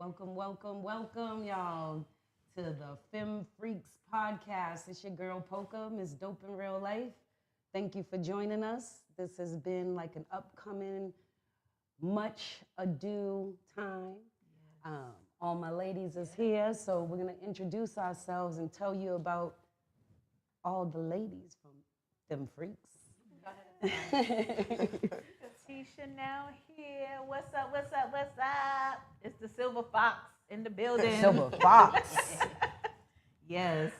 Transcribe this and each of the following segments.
Welcome, welcome, welcome, y'all, to the Femme Freaks podcast. It's your girl Polka, Miss Dope in Real Life. Thank you for joining us. This has been like an upcoming, much ado time. All my ladies is here, so we're gonna introduce ourselves and tell you about all the ladies from Femme Freaks. Tisha now here. What's up? What's up? What's up? It's the Silver Fox in the building. Silver Fox. Yes.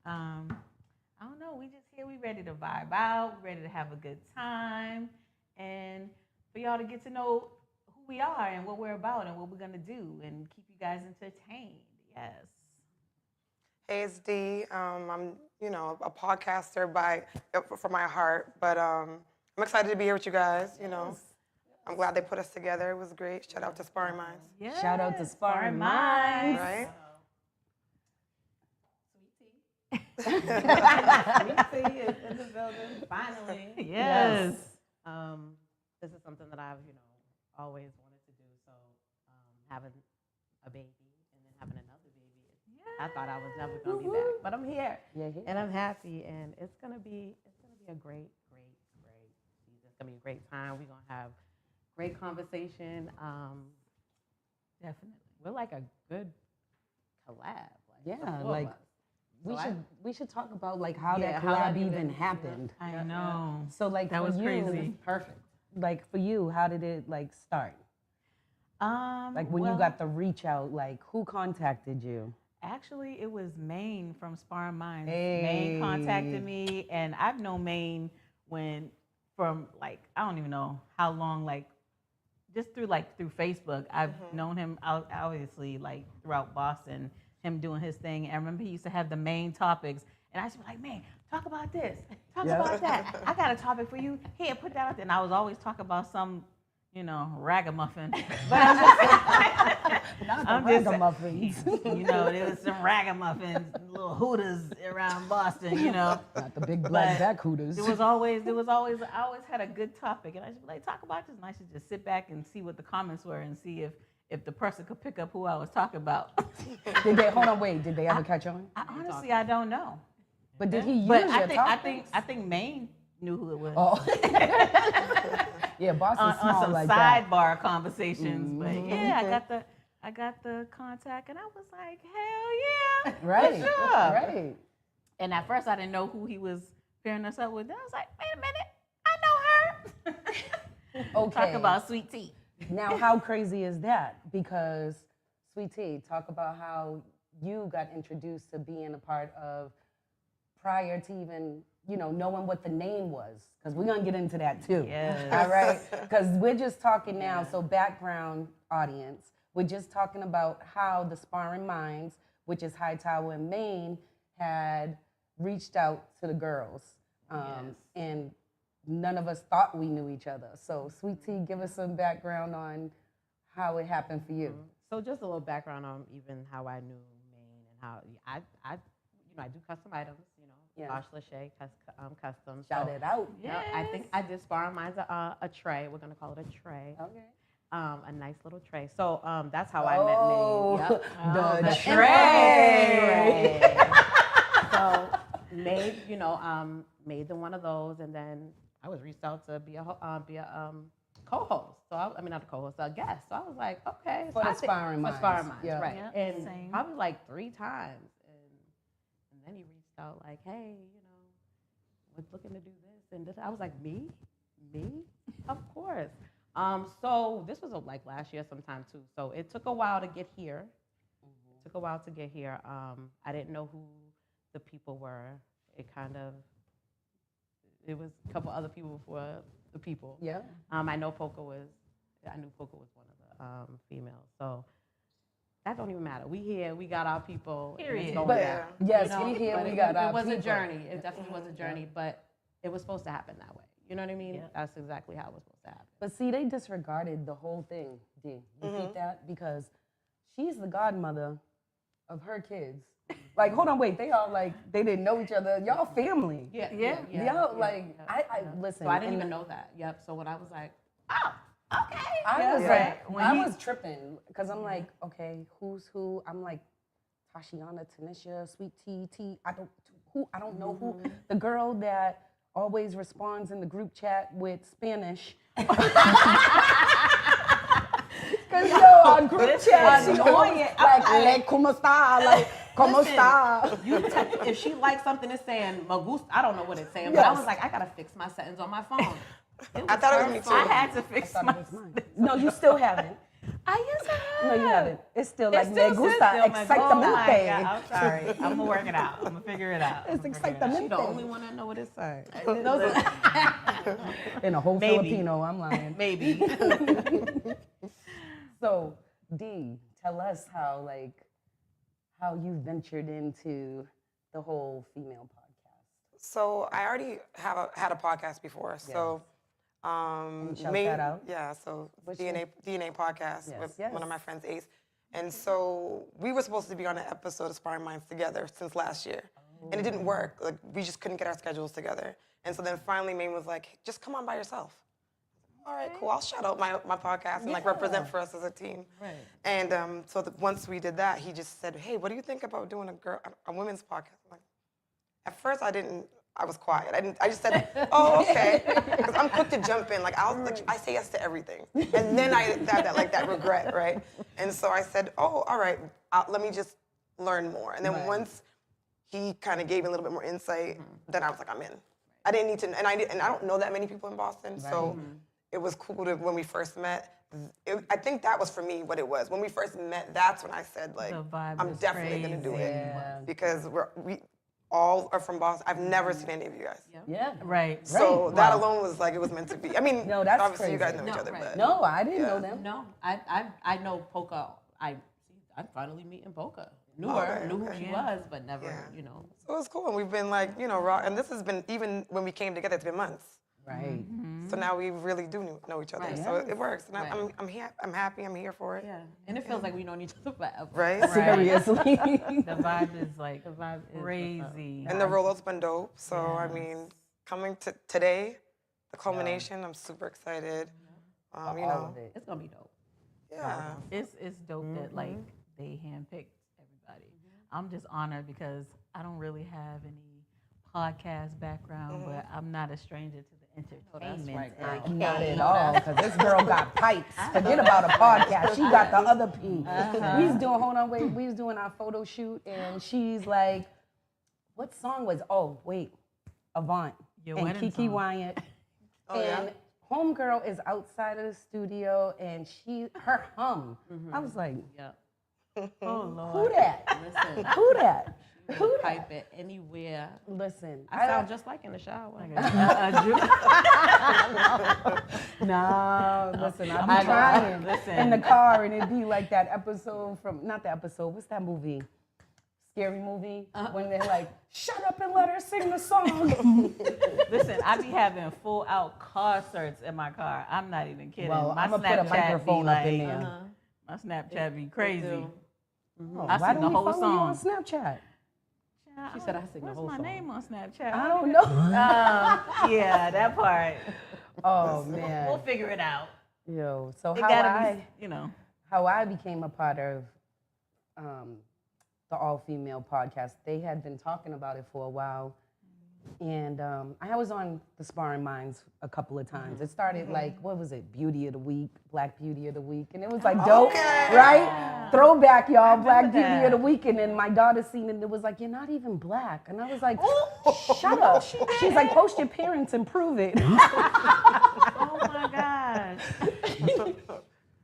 I don't know. We just here. We ready to vibe out. We ready to have a good time, and for y'all to get to know who we are and what we're about and what we're gonna do, and keep you guys entertained. Yes. Hey, it's Dee. I'm, a podcaster for my heart, but I'm excited to be here with you guys. I'm glad they put us together. It was great. Shout out to Sparring Minds. Yes. Shout out to Sparring Minds. Right? Sweet tea is in the building, finally. Yes. This is something that I've, always wanted to do. So having a baby and then having another baby, I thought I was never going to be back, but I'm here, and I'm happy, and it's gonna be a great season. It's gonna be a great time. We're gonna have great conversation. Definitely. We're like a good collab. Yeah, the four of like, us. we should talk about like how that how collab that even happened. I know. So like That for was you, crazy. perfect. Like for you, how did it like start? Like when you got the reach out, like who contacted you? Actually, it was Maine from Sparring Minds. Hey. Maine contacted me, and I've known Maine from like I don't even know how long, like just through Facebook. I've known him obviously like throughout Boston, him doing his thing. And I remember he used to have the main topics, and I used to be like, man, talk about this, talk about that. I got a topic for you. Here, put that out there. And I was always talking about some, ragamuffin. But Not the ragamuffins. there was some ragamuffins, little hooters around Boston, Not the big black But back hooters. I always had a good topic, and I should be like, talk about this, and I should just sit back and see what the comments were and see if the person could pick up who I was talking about. Did they ever catch on? Honestly, I don't know. But did he use But your I topics? think Maine knew who it was. Oh. Yeah, Boston's small on some like that. sidebar conversations, but yeah, okay. I got the contact, and I was like, hell yeah, Right, for sure. right. And at first, I didn't know who he was pairing us up with. Then I was like, wait a minute, I know her. Okay. Talk about sweet tea. Now, how crazy is that? Because, Sweet Tea, talk about how you got introduced to being a part of prior to even, knowing what the name was. Because we're going to get into that too. Yes. All right? Because we're just talking now, so background audience, we're just talking about how the Sparring Minds, which is Hightower in Maine, had reached out to the girls. And none of us thought we knew each other. So, Sweet Tea, give us some background on how it happened for you. So just a little background on even how I knew Maine and how I do custom items, Yeah. Bosch Lachey custom. Shout So, it out. yeah, I think I did Sparring Minds a tray. We're gonna call it a tray. Okay. A nice little tray. So that's how I Oh, met Maine. Yep. the tray. tray. So made them one of those, and then I was reached out to be a co-host. So I mean not a co-host, a guest. So I was like, okay. For so the I think- Sparring Minds. For Sparring Minds, Yeah. right. Yep, And same. probably like 3 times, and then he reached out like, hey, was looking to do this and this. I was like, me, of course. So this was like last year sometime too. So it took a while to get here. I didn't know who the people were. It was a couple other people before the people. Yeah. I knew Polka was one of the females. So that don't even matter. We here, we got our people. and it's Period. going But down. yes, You know, we here, but we it- got our It was people. a journey. It definitely was a journey, but it was supposed to happen that way. You know what I mean? Yeah. That's exactly how it was supposed to happen. But see, they disregarded the whole thing, D. Repeat that? Because she's the godmother of her kids. Like, hold on, wait, they all like, they didn't know each other. Y'all family. Yeah. Y'all, like, I listen. So I didn't and- even know that. Yep. So when I was like, oh, I was Right. like, When I he- was tripping because I'm like, okay, who's who? I'm like, Tashiana, Tanisha, Sweet Tea, T. I don't know who. The girl that always responds in the group chat with Spanish. Because our group chat, she annoying. like, ¿cómo está? Like, ¿cómo Listen, está? if she likes something, it's saying "me gusta." I don't know what it's saying, but I Yes. was like, I gotta fix my settings on my phone. I thought it was me too. I had to fix my. No, you still haven't. I used to have. No, you haven't. It's still like, It still me says gusta still my- exactamente. Oh my God, I'm sorry. I'm gonna work it out. I'm gonna figure it out. It's I'ma figure it out. exactamente. She the only one that know what it's saying. In a whole Maybe. Filipino, I'm lying. Maybe. So, D, tell us how you ventured into the whole female podcast. So I already had a podcast before. So shout that out? Yeah, so What's DNA podcast Yes, with yes. one of my friends, Ace. And so we were supposed to be on an episode of Sparring Minds together since last year. And it didn't work. Like we just couldn't get our schedules together. And so then finally Maine was like, just come on by yourself. All right, cool. I'll shout out my podcast and like represent for us as a team. Right. And so once we did that, he just said, hey, what do you think about doing a women's podcast? I'm like, at first I was quiet. I just said, oh, okay. Because I'm quick to jump in. Like I say yes to everything. And then I had that regret, right? And so I said, oh, all right, let me just learn more. And then once he kind of gave me a little bit more insight, then I was like, I'm in. I didn't need to, and I don't know that many people in Boston, so it was cool when we first met. I think that was for me what it was. When we first met, that's when I said like, The vibe I'm was definitely gonna do it Yeah. because we all are from Boston. I've never seen any of you guys. Yeah. Right. So that alone was like, it was meant to be. I mean, No, that's obviously you guys crazy. know each No, other, right. but No, I didn't know them. No, I know Polka. I'm finally meeting Polka. Knew Okay, who okay. she was, but never, Yeah. you know. so it was cool. And we've been like, raw. And this has been, even when we came together, it's been months. Right. So now we really do know each other. Right. So it works. And Right. I'm happy. I'm here for it. Yeah, and it feels like we've known each other forever. Right? Seriously. The vibe is like The vibe is crazy. And the rollout's been dope. So, I Yes. mean, coming to today, the culmination, I'm super excited. You All know, of it. It's gonna be dope. yeah. It's dope that like they handpicked everybody. I'm just honored because I don't really have any podcast background, but I'm not a stranger to the entertainment. right, and girl. Not at all, because this girl got pipes. Forget about a podcast. She got the other P. We was doing our photo shoot, and she's like, what song was, Avant. Your and wedding Kiki song. Wyatt. Oh, yeah? And homegirl is outside of the studio, and her hum. I was like, Yeah. Oh Lord. who that? Listen, Who that? who pipe it anywhere. Listen, I sound just like in the shower. No, listen, I I be know. trying Listen. in the car, and it'd be like that episode from, not the episode, what's that movie? Scary movie? When they're like, shut up and let her sing the song. Listen, I be having full out concerts in my car. I'm not even kidding. Well, my I'm going to put a Snapchat microphone be up in like, there. My Snapchat be crazy. do. Oh, I why sing don't the we whole follow you on song. Snapchat? She said I sing the What's whole my song. name on Snapchat? I don't know. Yeah, that part. Oh, We'll man. figure it out. Yo, so It how gotta be, how I became a part of the all-female podcast, they had been talking about it for a while. And I was on the Sparring Minds a couple of times. It started like, what was it, Beauty of the Week, Black Beauty of the Week. And it was like dope, right? Throwback, y'all, Black Beauty of the Week. And then my daughter seen it and it was like, you're not even black. And I was like, shut up. She's like, post your parents and prove it. Oh my gosh.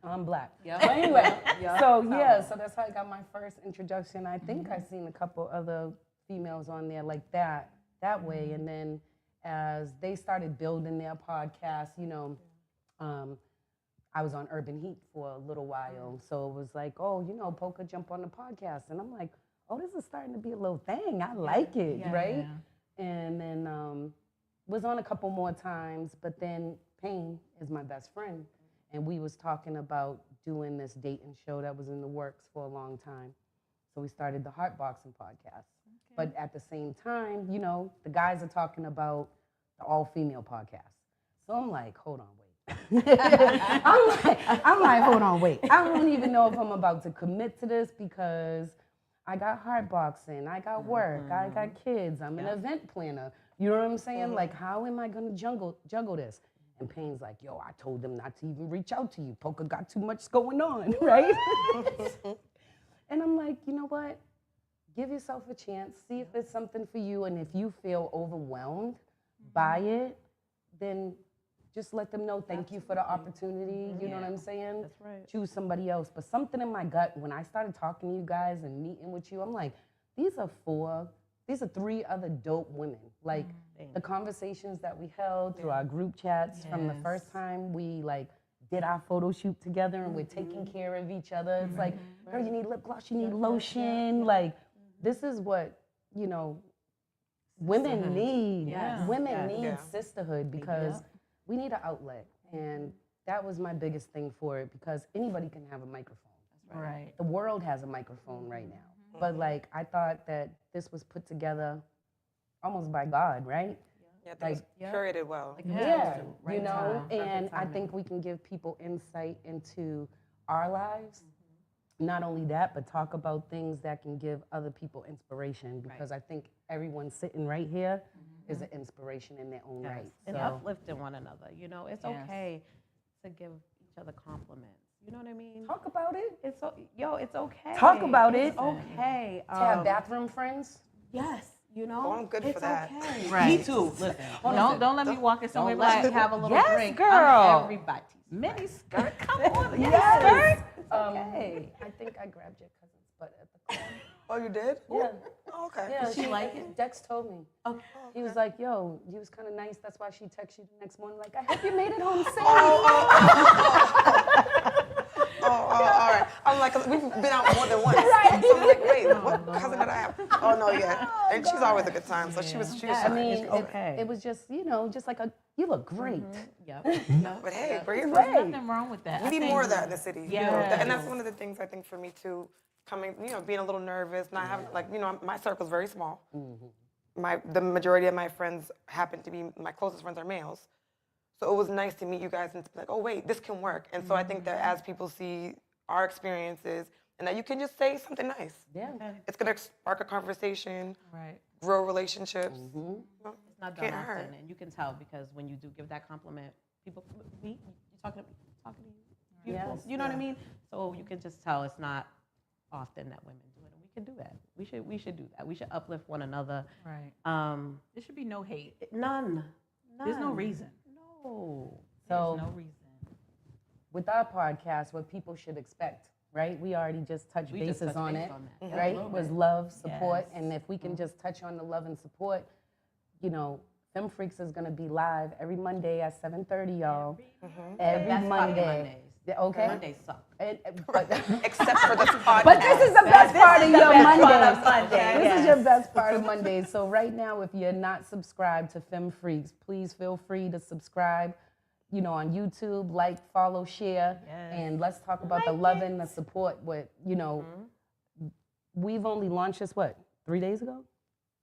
I'm black. Yep. But anyway, Yep. so that's how I got my first introduction. I think I seen a couple other females on there like that way. And then as they started building their podcast, I was on Urban Heat for a little while. So it was like, Polka jump on the podcast. And I'm like, this is starting to be a little thing. I like it, right? And then was on a couple more times, but then Payne is my best friend. And we was talking about doing this dating show that was in the works for a long time. So we started the Heartboxing podcast. But at the same time, the guys are talking about the all-female podcast. So I'm like, hold on, wait. I'm like, hold on, wait. I don't even know if I'm about to commit to this because I got hard boxing, I got work, I got kids, I'm an event planner. You know what I'm saying? Like, how am I gonna juggle this? And Payne's like, yo, I told them not to even reach out to you. Poker got too much going on, right? And I'm like, you know what? Give yourself a chance, see if it's something for you, and if you feel overwhelmed by it, then just let them know thank you for the opportunity, you know what I'm saying? That's right. Choose somebody else. But something in my gut, when I started talking to you guys and meeting with you, I'm like, these are 3 other dope women. Like, the conversations that we held through our group chats from the first time we, like, did our photo shoot together and we're taking care of each other. It's like, girl, you need lip gloss, you need lotion. Like, this is what, you know, women need. Yes. Women need sisterhood because we need an outlet. And that was my biggest thing for it because anybody can have a microphone. Right. The world has a microphone right now. But like, I thought that this was put together almost by God, right? Yeah, I think it's curated well. Yeah, Right you know, time. and I think we can give people insight into our lives. Not only that, but talk about things that can give other people inspiration because I think everyone sitting right here is an inspiration in their own right. And So, uplifting one another. You know, it's okay to give each other compliments. You know what I mean? talk about it. It's okay. Talk about It's it. okay. To have bathroom friends. Yes, you know. Oh, I'm good it's for that. Okay. Right. Me too. Listen. Don't let me walk in somewhere Don't let like me have a little yes, drink. girl. I'm everybody's. Mini skirt, come on, mini Yes. skirt. Okay. I think I grabbed your cousin's butt at the club. Oh, you did? Yeah. Oh, okay. Yeah, Did she like it? Dex told me. Okay. He was like, yo, you was kind of nice. That's why she texted you the next morning, like, I hope you made it home safe. All right. I'm like, we've been out more than once. Right. So I'm like, wait, what cousin did I have? Oh, no, yeah. And she's always a good time, so she was I fine. mean, okay. it was just, you know, just like you look great. Yep. But hey, we're here for Right. There's nothing wrong with that. We need more of that in the city. Yes. And that's one of the things I think for me too, coming, you know, being a little nervous, not having, like, you know, my circle's very small. The majority of my friends happen to be, my closest friends are males. So it was nice to meet you guys and to be like, oh wait, this can work. And so I think that as people see our experiences and that you can just say something nice. Yeah. It's gonna spark a conversation, Right. grow relationships. It's not done Can't often, hurt. and you can tell because when you do give that compliment, people, me, you talking to you, beautiful. Yes. You know what I mean? So you can just tell it's not often that women do it, and we can do that. We should do that. We should uplift one another. Right. There should be no hate. None. There's no reason. No. So There's no reason. with our podcast, what people should expect, right? We already just touched We just bases touched on base it, on that. right? Was love, support, Yes. and if we can just touch on the love and support, you know, Femme Freaks is gonna be live every Monday at 7:30, y'all. Every That's Monday. Mondays. Yeah, okay. Mondays suck. But, Except for this podcast. but this is the best part of your Mondays. Monday, This is your best part of Mondays. So right now, if you're not subscribed to Femme Freaks, please feel free to subscribe. You know, on YouTube, like, follow, share, and let's talk about the love and the support. With you know, we've only launched this 3 days ago,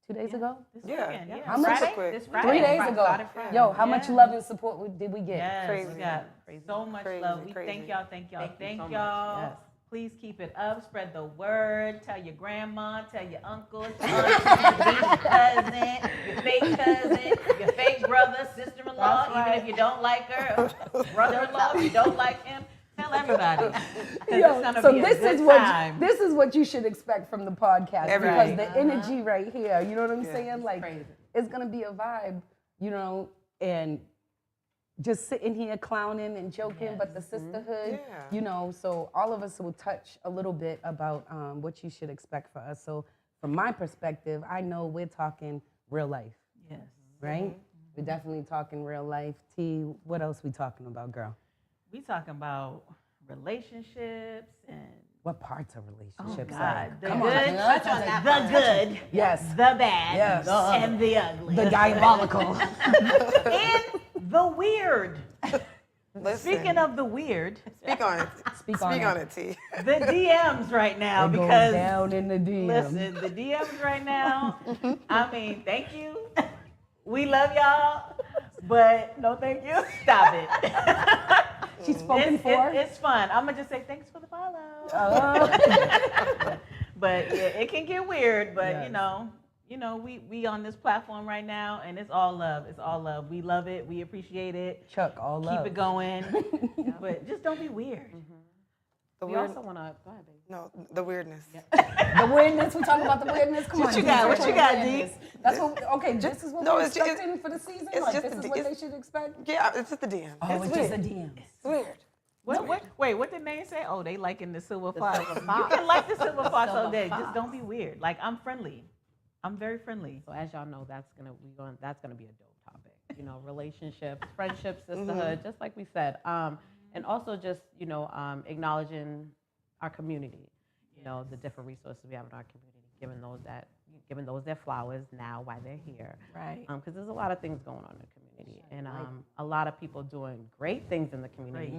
2 days ago, Yeah. How much- Friday? This Friday. 3 days ago. Friday. Yo, how much love and support did we get? Yes, Crazy. we got so much Crazy, love. We crazy. thank y'all, thank y'all, Thank you thank so much. y'all. Yes. Please keep it up. Spread the word. Tell your grandma. Tell your uncle. Tell your cousin. Your fake cousin. Your fake brother, sister-in-law. That's right. Even if you don't like her, brother-in-law. If you don't like him, tell everybody. 'Cause Yo, it's gonna so be a this good is what time. this is what you should expect from the podcast Every because week. the energy right here, you know what I'm saying? Like Crazy. it's gonna be a vibe, you know, and just sitting here clowning and joking, but the sisterhood, Yeah. you know. So all of us will touch a little bit about what you should expect for us. So from my perspective, I know we're talking real life, Yes. right? We're definitely talking real life. T, what else we talking about, girl? We talking about relationships and What parts of relationships? God, the Come on, good, touch on that the good, Yes. the bad, Yes. and the ugly. The diabolical. And the weird. Listen, Speaking of the weird, speak on it. Speak on on it, T. the DMs right now It goes because down in the DM. listen, the DMs right now. I mean, thank you. We love y'all, But no, thank you. Stop it. She's spoken for. It's fun. I'm gonna just say thanks for the follow. But yeah, it can get weird. But Yes. you know, we on this platform right now, and it's all love. It's all love. We love it. We appreciate it. Chuck, all love. Keep it going. But just don't be weird. We also want to, go ahead, baby. No, the weirdness. The weirdness. We talking about the weirdness. Come on. What you got? What you got, D? That's what. Okay, this is what we're it's expecting for the season. it's Like just this the is D- what they it's- should expect. Yeah, it's just the DM. Oh, it's just a DM. It's weird. Wait, what did Nate say? Oh, they liking the silver fox. silver You fox. can like the silver fox all Silver day. fox. Just don't be weird. Like I'm friendly. I'm very friendly. So as y'all know, that's gonna be a dope topic. You know, relationships, friendships, sisterhood, just like we said. And also just acknowledging our community. You know, the different resources we have in our community, giving those their flowers now while they're here. Right. Because there's a lot of things going on in the community, and a lot of people doing great things in the community.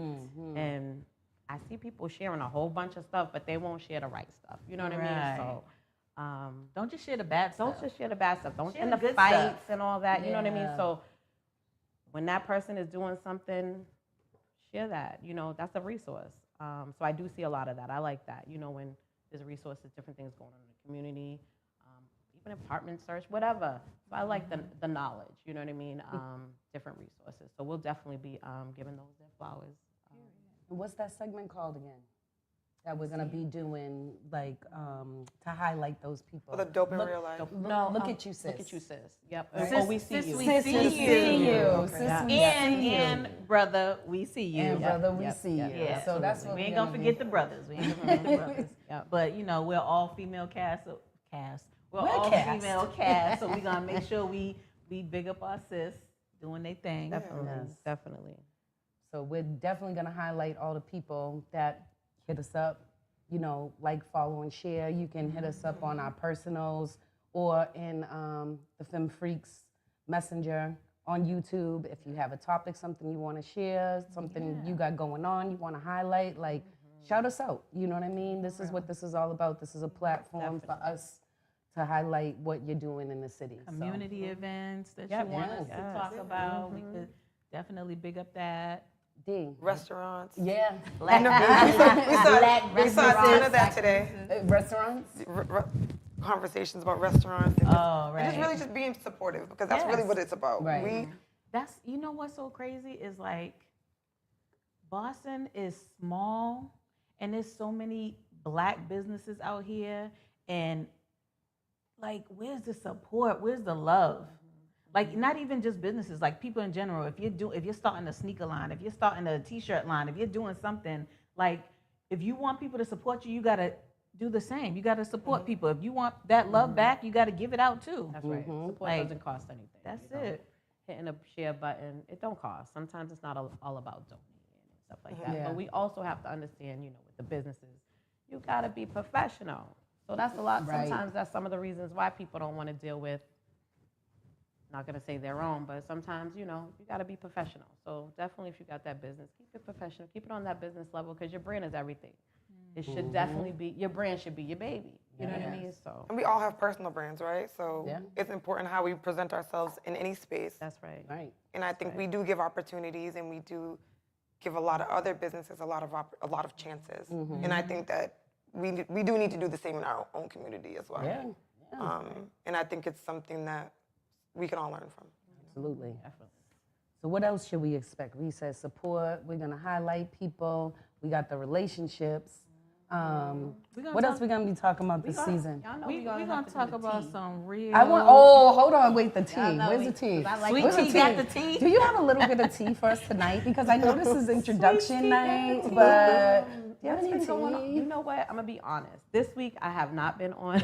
And I see people sharing a whole bunch of stuff, but they won't share the right stuff. You know what I Right. mean? So. Don't just share the bad stuff. Don't just share the bad stuff. Don't Share and the the good fights stuff. and all that. You know what I mean? Yeah. So when that person is doing something, share that. You know, that's a resource. So I do see a lot of that. I like that. You know, when there's resources, different things going on in the community, even apartment search, whatever. So I like the knowledge. You know what I mean? Different resources. So we'll definitely be giving those their flowers. And what's that segment called again? That we're gonna be doing, like, to highlight those people. For the dope in real life. Look at you, sis. Look at you, sis. Yep. Right. Oh, we see you. Sis, we see you. Okay. Sis, Yeah. we see you. And brother, we see you. And brother, we Yep, see yep, you. Yeah, So that's what we ain't we're gonna be. forget the brothers. We ain't gonna forget the brothers. Yep. But we're all female cast. We're all cast. female cast. So we're gonna make sure we big up our sis doing their thing. Definitely. Yes. Definitely. So we're definitely gonna highlight all the people that hit us up, like, follow, and share. You can hit us up on our personals or in the Fem Freaks Messenger on YouTube. If you have a topic, something you want to share, something you got going on, you want to highlight, like, shout us out. You know what I mean? This is what this is all about. This is a platform for us to highlight what you're doing in the city. So. Community events that Yep. you want us Yes. to talk about. We could definitely big up that. D. Restaurants. Yeah. We saw a ton of that today. Restaurants. Conversations about restaurants. And Oh, right. just really just being supportive, because that's really Yes. what it's about. Right. That's what's so crazy is, like, Boston is small and there's so many Black businesses out here, and, like, where's the support? Where's the love? Like, not even just businesses, like people in general. If you're starting a sneaker line, if you're starting a t-shirt line, if you're doing something, like, if you want people to support you, you gotta do the same. You gotta support people. If you want that love back, you gotta give it out too. That's right. Support Like, doesn't cost anything. That's you know. it. Hitting a share button, it don't cost. Sometimes it's not all about donating and stuff like that. Yeah. But we also have to understand, with the businesses, you gotta be professional. So that's a lot. Right. Sometimes that's some of the reasons why people don't want to deal with. Not gonna say their own, but sometimes you gotta be professional. So definitely, if you got that business, keep it professional. Keep it on that business level, because your brand is everything. It should definitely be your brand. Should be your baby. You know what I mean? So And we all have personal brands, right? So Yeah. it's important how we present ourselves in any space. that's right. Right. And I think we do give opportunities, and we do give a lot of other businesses a lot of chances. And I think that we do need to do the same in our own community as well. Yeah. And I think it's something that we can all learn from. Absolutely. Definitely. So what else should we expect? We said support. We're gonna highlight people. We got the relationships. What else we gonna be talking about this season? Y'all know We're gonna talk about some real. Hold on, wait, the tea. Where's the tea? Sweet Where's tea got the tea. Do you have a little bit of tea for us tonight? Because I know this is introduction night, but do you have What's any been going on? You tea? know what? I'm gonna be honest. This week I have not been on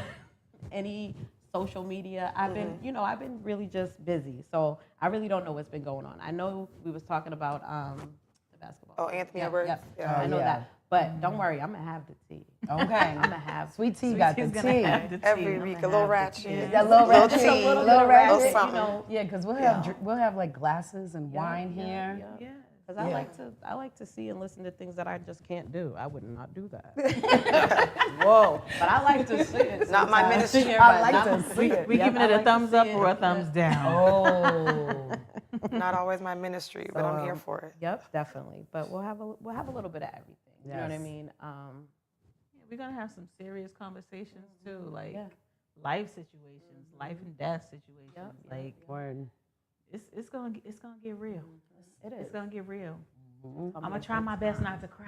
any social media. I've been, I've been really just busy. So I really don't know what's been going on. I know we was talking about the basketball. Oh, Anthony Yep, Edwards? yep. Yeah. I know yeah. that. But don't worry, I'm gonna have the tea. Okay. I'm gonna have Sweet tea got the Tea's gonna have tea. the tea. Every week, a little ratchet. That little ratchet, tea, little little ratchet. something. Yeah, because we'll have like glasses and wine here. Yeah. Because I like to see and listen to things that I just can't do. I would not do that. Whoa! But I like to see it. Not my sometimes. ministry. I like to see it. We giving it a thumbs up or a thumbs down. Oh. Not always my ministry, but I'm here for it. Yep, definitely. But we'll have a little bit of everything. You know what I Yes. mean? We're gonna have some serious conversations too, like life situations, life and death situations. Like Word. it's gonna get real. It is. It's gonna get real. Mhm. I'm gonna try my best not to cry.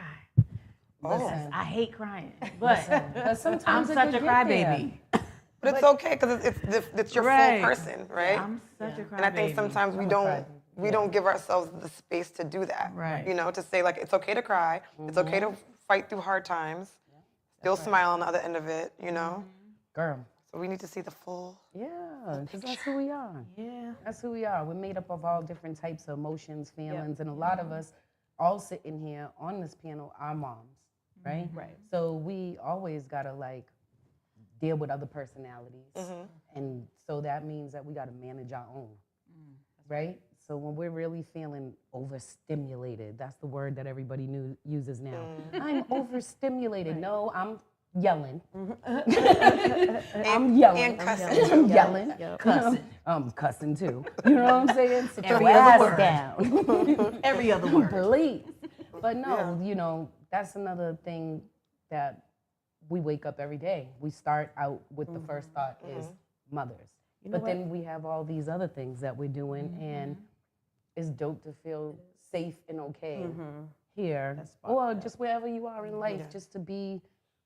Listen. I hate crying, but But sometimes I'm it such could a get there. crybaby. But it's okay because it's your Right. full person, right? I'm such a crybaby. And I think sometimes we don't give ourselves the space to do that. Right. You know, to say like it's okay to cry, it's okay to fight through hard times, still smile on the other end of it. You know, Girl. so we need to see the full. Yeah, because that's who we are. Yeah. That's who we are. We're made up of all different types of emotions, feelings, and a lot of us all sitting here on this panel are moms, right? Right. So we always gotta like deal with other personalities, and so that means that we gotta manage our own, right? So when we're really feeling overstimulated, that's the word that everybody uses now. I'm overstimulated. No, I'm yelling. I'm yelling. And cussing. I'm yelling. Cussing. I'm cussing too. You know what I'm saying? Sit Every your other ass word. down. Every other word. Please. But no, you know, that's another thing that we wake up every day. We start out with the first thought is mothers. You know But then we have all these other things that we're doing, and it's dope to feel safe and okay here, or just wherever you are in life, just to be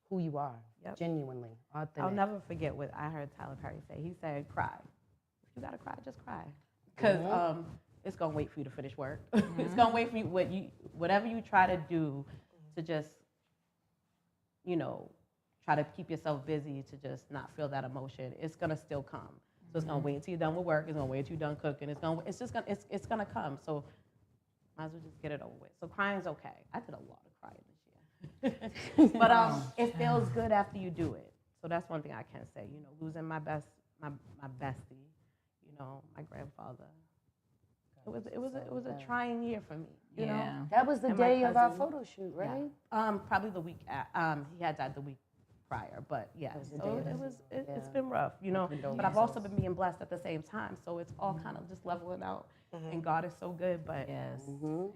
who you are, genuinely, authentic. I'll never forget what I heard Tyler Perry say. He said, "Cry. If you gotta cry, just cry, because it's gonna wait for you to finish work. It's gonna wait for you whatever you try to do to just, you know, try to keep yourself busy to just not feel that emotion. It's gonna still come. So it's gonna wait until you're done with work. It's gonna wait until you're done cooking. It's gonna come. So might as well just get it over with. So crying's okay. I did a lot of crying this year, but it feels good after you do it. So that's one thing I can say. You know, losing my bestie, you know, my grandfather. It was a trying year for me. You know, That was the And my day of our cousin- photo shoot, right? probably the week. He had died the week prior, but yeah. So it's been rough, you know. But I've also been being blessed at the same time. So it's all kind of just leveling out. And God is so good. But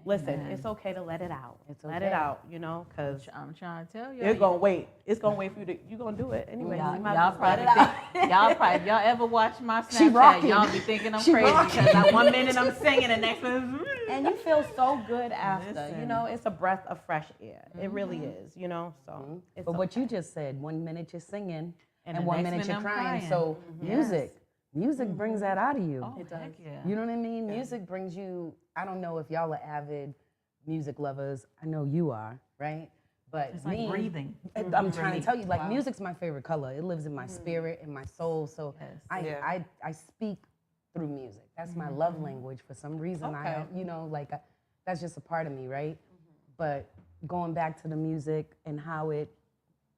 listen, it's okay to let it out. Let it out, you know, because I'm trying to tell you. it's gonna wait. It's gonna wait for you to. You're gonna do it anyway. Y'all, You might y'all as well let probably it out. think, if y'all ever watch my She Snapchat, rocking. y'all be thinking I'm She crazy rocking. because I, 1 minute I'm singing, and next minute, And you feel so good after. You Listen. know, it's a breath of fresh air. It really is. You know, so. It's But what you just said, 1 minute you're singing, And and the 1 next minute you're minute I'm crying. crying. So music brings that out of you. oh, heck yeah. You know what I mean? Music brings you, I don't know if y'all are avid music lovers. I know you are, right? But It's like breathing. I'm trying to tell you, like, music's my favorite color. It lives in my spirit and my soul. So Yes. I speak through music. That's my love language for some reason. Okay. You know, like, that's just a part of me, right? But going back to the music and how it,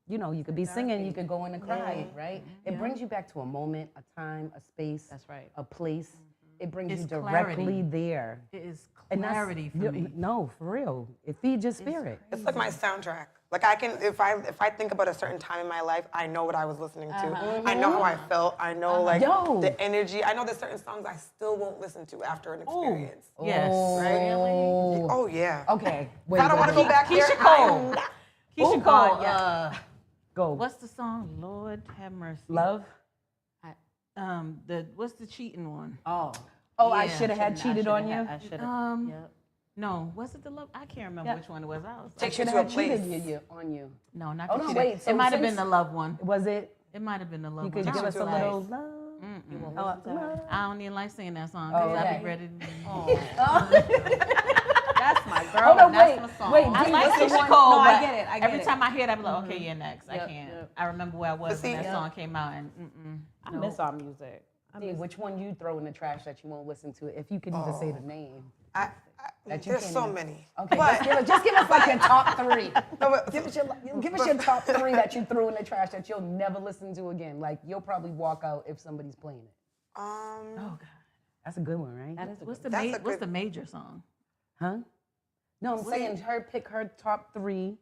you know, you could be singing, you could go in and cry, right? It brings you back to a moment, a time, a space, That's right. a place. It brings It's you directly clarity. there. It is And that's- clarity for me. No, for real. It feeds your spirit. It's like my soundtrack. Like I can, if I think about a certain time in my life, I know what I was listening to. I know how I felt. I know like Yo. the energy. I know there's certain songs I still won't listen to after an experience. Yes. Really? Oh yeah. Okay. Wait, I don't want to wait. go back there. Keisha I Cole. am not- Keisha God, Cole, Go. what's the song? Lord have mercy. Love? What's the cheating one? Oh. Oh, I Yeah. should have had cheated on you. I should have. No, was it the love? I can't remember which one it was. I was Takes Should you have to a had cheated place. on you. no, not Oh, the no, cheating. wait, so it might have since- been the love one. Was it? It might have been the love You one. could give us a to a little place. love. I don't even like singing that song Oh, because I okay. be ready to. That's my girl. Hold on, and that's wait, my song. wait, I do like what's the Keisha one- Cole, No, I but get it, I get every it. time I hear it, I be like, okay, yeah, next. I Yep, can't. yep. I remember where I was when see- that song came out, and I miss our music. See, which one you throw in the trash that you won't listen to? If you could even say the name. That you There's can't so even- many. Okay, But- just give us like your top three. No, but- Give us your top three that you threw in the trash that you'll never listen to again. Like, you'll probably walk out if somebody's playing it. oh god, That's a good one, right? what's That's a what's good- the major song? Huh? No, I'm saying pick her top three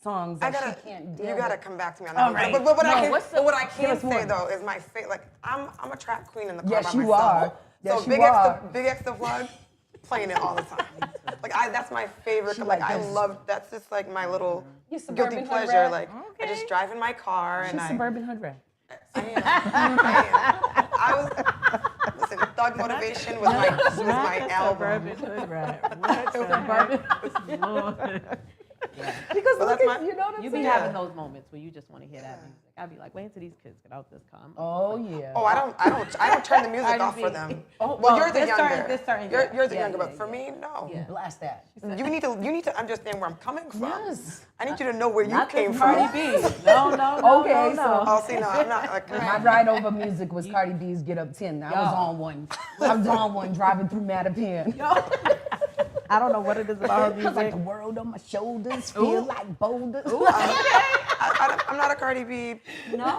songs that she can't deal You gotta with. come back to me on that. All right. But what No, I can, what's the- but what I give can us say one. though is my favorite. Like I'm a track queen in the car Yes, by you myself. are. Yes, so you are. Big X the Plug. playing it all the time. Like that's my favorite. She Like like I this. love. That's just like my little You guilty suburban hood pleasure. rat? Like I just drive in my car and She's I suburban hood rat. I am. I was listen. Thug Motivation was my album. What the heck? Lord. Because But look that's at, my- you know what I'm You saying? be having those moments where you just want to hear that music. I'd be like, wait until these kids get out this car. Oh yeah. Oh, I don't turn the music off for them. Oh, Well, you're the there's younger. You're the yeah, younger, yeah, but for me, no. Yeah. Blast that. You need to understand where I'm coming from. Yes. I need you to know where you Not came this from. Cardi B. No, Okay, no. Oh, see, no, I'm not like. My ride over music was Cardi B's Get Up 10. I was on one. I was on one driving through Mattapan. I don't know what it is about her I was like, music. the world on my shoulders feel like boulders. I'm not a Cardi B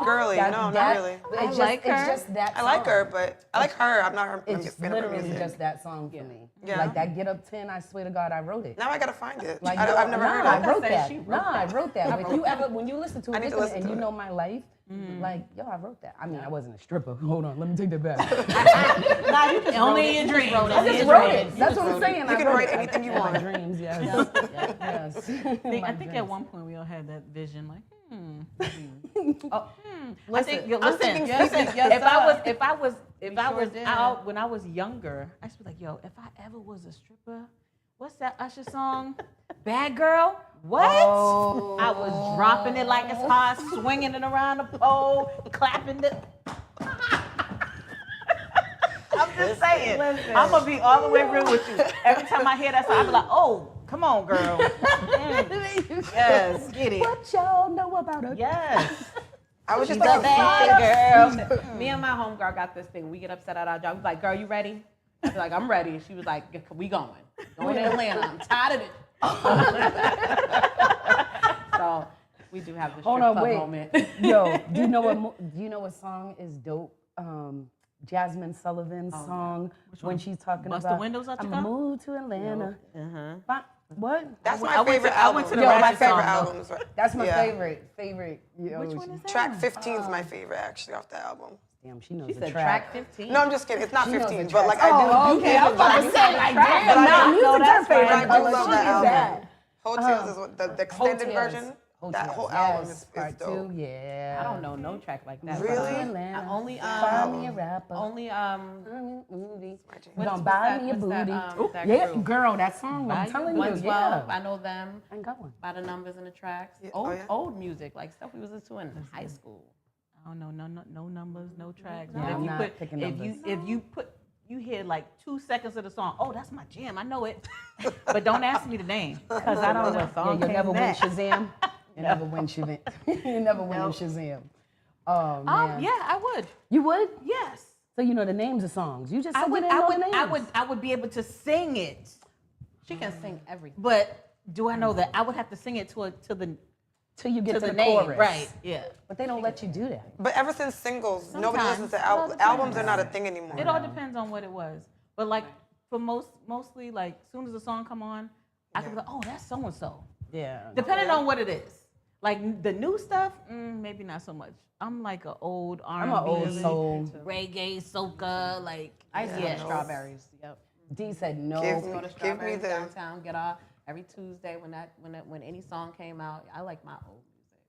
girly. That- No, that- not really. It's like her. It's just that I like song. her, but I like her. I'm not her. I'm It's a fan of her literally music. just that song for me. Yeah. Like that Get Up 10, I swear to God, I wrote it. Now I gotta find it. Like, I've never heard I it. wrote Said that. she wrote Nah, I that. wrote that. When you listen to I it, need to listen listen and to you it. know my life, like, yo, I wrote that. I mean, I wasn't a stripper. Hold on, let me take that back. Nah, you just Only wrote it. in You dreams. wrote it. I just You wrote wrote it. it. That's what I'm saying. You I can wrote write it. anything you In want. my dreams, yes. Yes. I think at one point we all had that vision, like, Listen, listen. yes, If I was sure did. out when I was younger, I used to be like, yo, if I ever was a stripper, what's that Usher song? Bad Girl? What? Oh. I was dropping it like it's hot, swinging it around the pole, clapping it. I'm just saying. Listen. I'm gonna be all the way real with you. Every time I hear that song, I be like, oh, come on, girl. Yes, get it. What y'all know about her? Yes. I was just She's a thinking. bad girl. Me and my homegirl got this thing. We get upset at our job. We like, girl, you ready? I was like, I'm ready. And she was like, we going. Going to Atlanta. I'm tired of it. So we do have the strip Hold on, club wait. moment. Yo, do you know what song is dope? Jasmine Sullivan's song when she's talking Bust the about Windows Out I'm Your gonna Car? move to Atlanta. What? That's I my went to- favorite I album. went to the Yo, my Ratchet favorite song, though. albums. That's my Yeah. favorite. Yo, Which one is that? Track 15 is my favorite actually off the album. Damn, she knows She the said track. track 15. No, I'm just kidding. It's not She knows 15, the but like tracks. I do. Okay, I was about to say like, damn, But I nah, do- music's her that's favorite right. I do color. love She that is album. that. Hotels is what the extended Hotels. version. Hotels, That whole album yes, is part dope. 2, yeah. I don't know no track like that. Really? I only Find me a rapper. only Movie. What's Gonna buy me a what's that, booty. that Yeah, group? girl, that song, I'm telling you, 112. yeah. I know them I ain't got one. by the numbers and the tracks. Yeah. Old Oh, yeah? old music, like stuff we was listening to in high school. I don't know, no numbers, no tracks. Yeah, If I'm you not put- picking if numbers. you hear like 2 seconds of the song, oh, that's my jam, I know it. But don't ask me the name, because I don't know. what Yeah, song you'll came never win next. Shazam. You never win Shazam. You never win in Shazam. Oh man. Yeah, I would. You would? Yes. So you know the names of songs. You just I said would, you didn't I know would, the names. I would be able to sing it. She can sing everything. But do I know that I would have to sing it to the Till you get to the the name, chorus. right? Yeah. But they don't let you do that. But ever since singles, nobody listens to Sometimes. albums. Albums are not a thing anymore. It all depends on what it was. But like for mostly like as soon as the song come on, I can be like, oh, that's so and so. Yeah. Depending on what it is. Like the new stuff, maybe not so much. I'm like an old R&B, I'm an old soul. reggae, soca, like I used to yeah. go to Strawberries. Yep. D said no. Give Go to Give me Strawberries the. downtown. Get off every Tuesday when any song came out. I like my old music.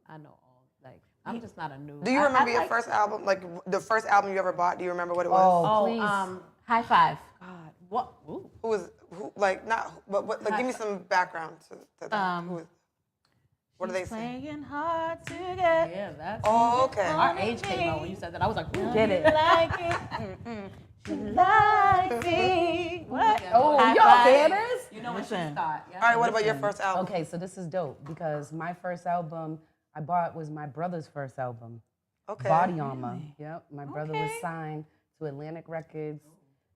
I know all like I'm just not a new. Do you remember your first album? Like the first album you ever bought? Do you remember what it was? Oh, please. High Five. God, what? Ooh. Who like not? What? Like give me some background to that. Who is? What do they say? Playing hard to get. Yeah, that's. Oh, okay. Our age came out when you said that. I was like, ooh. Get it. Like it. She likes me. What? Oh, High y'all five. hear this? You know what Listen. she thought? Yeah. All right. What about your first album? Okay, so this is dope because my first album I bought was my brother's first album. Okay. Body Armor. Yep. My brother was Okay. signed to Atlantic Records.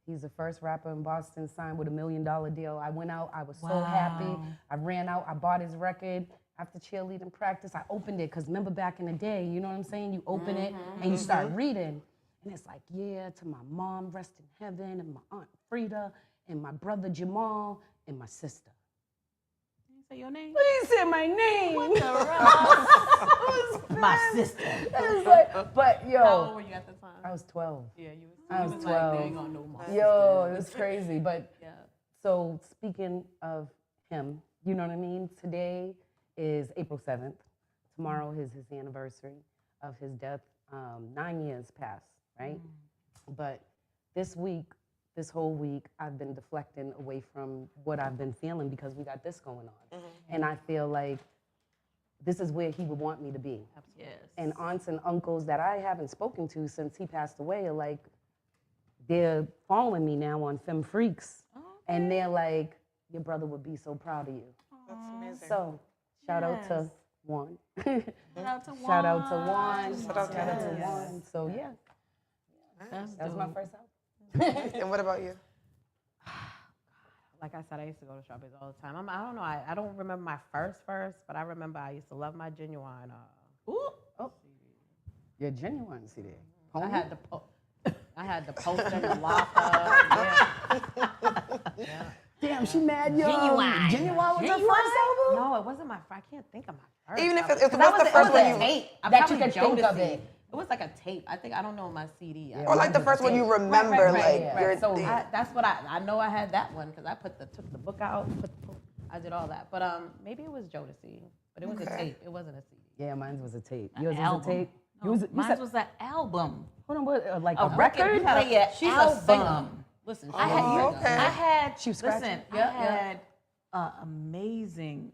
He's the first rapper in Boston signed with $1 million deal. I went out, I was so happy. Wow. I ran out, I bought his record. After cheerleading practice, I opened it, because remember back in the day, you know what I'm saying? You open it and you start reading. And it's like, yeah, to my mom, rest in heaven, and my aunt Frida, and my brother Jamal, and my sister. Say your name. Please say my name. My sister. It's like, but How yo, old were you at the time? I was 12. Yeah, you was. I you was like, they 12. ain't gonna know my Yo, it was crazy. But So speaking of him, you know what I mean? Today is April 7th. Tomorrow is his anniversary of his death. 9 years passed, right? But this whole week, I've been deflecting away from what I've been feeling because we got this going on. And I feel like this is where he would want me to be. Yes. And aunts and uncles that I haven't spoken to since he passed away are like, they're following me now on Femme Freaks. And they're like, your brother would be so proud of you. That's amazing. So shout out to Juan. Shout out to Juan. Shout out to Juan. Shout out to Juan. So yeah, that's my first album. And what about you? Like I said, I used to go to Strawberries all the time. I don't know. I don't remember my first, but I remember I used to love my Genuine. Your Genuine CD. I had the poster, the locker. Yeah. Damn, she mad young. Genuine was her first album? No, it wasn't my first. I can't think of my first. Even if album. it 'Cause was the first one you... tape. that you could think of it. It was like a tape. I don't know my CD. Or like the first one you remember, your So thing. That's what I know. I had that one because I took the book out, I did all that. But maybe it was Jodeci, but it was a tape. It wasn't a CD. Yeah, mine was a tape. Yours was album. a tape? No, mine was an album. Hold on, what, like a A record? She's album. a singer. Listen, I had, okay. I had, She was listen, scratching? I had amazing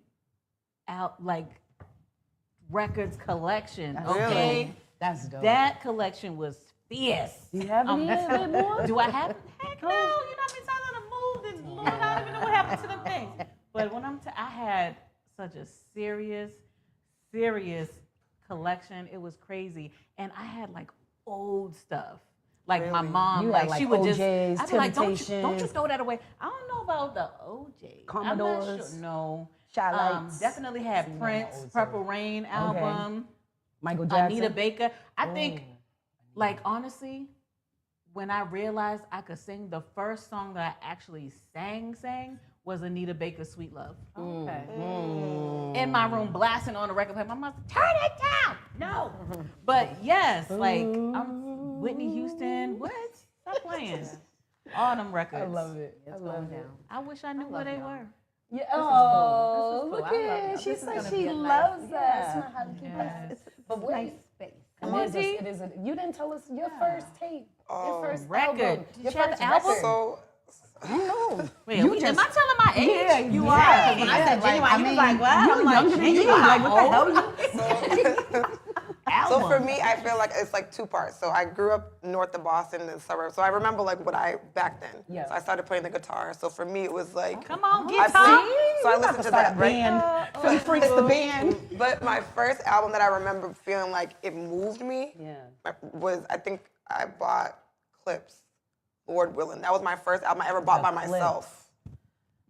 records collection. That's Okay, dope. That's dope. that collection was fierce. Do you have any of it more? Do I have it? Heck no. You know how many times I moved and Lord, I don't even know what happened to them things. But when I had such a serious collection. It was crazy. And I had like old stuff. Like my mom, You like, had, she like, would just, OJs, I'd be like, don't you Temptations. throw that away. I don't know about the OJ. I'm not Commodores. sure. No. Shy Lights. Definitely had See, my Prince, old Purple Rain album, Michael Jackson. Anita Baker. I think, like, honestly, when I realized I could sing, the first song that I actually sang was Anita Baker's Sweet Love. Okay. In my room, blasting on the record player. My mom said, turn it down. No. But yes, like, I'm Whitney Houston. What? Stop playing. All them records. I love it. It's going down. I wish I knew where they were. Yeah. This Oh, is cool. look I love at it. it. She This is said gonna she be a nice- loves us. yeah. Not how to keep Yes. us. But wait, Nice space. it is you didn't tell us your first tape. Your first Record. album. Did Your you have first the album? record. So, You know. Wait, You am just- I telling my age? Yeah, you yeah. are. When I said Genuine, you was like, what? You're I'm like, younger than me. Genuine. Like, what the hell? so for me, I feel like it's like two parts. So I grew up north of Boston in the suburbs. So I remember like what I back then. Yeah. So I started playing the guitar. So for me, it was like Come on, I guitar. played- So I listened to that. band. Philly Freaks the band. But my first album that I remember feeling like it moved me Yeah. was, I think I bought Clips, Lord Willing. That was my first album I ever bought by Clips. myself.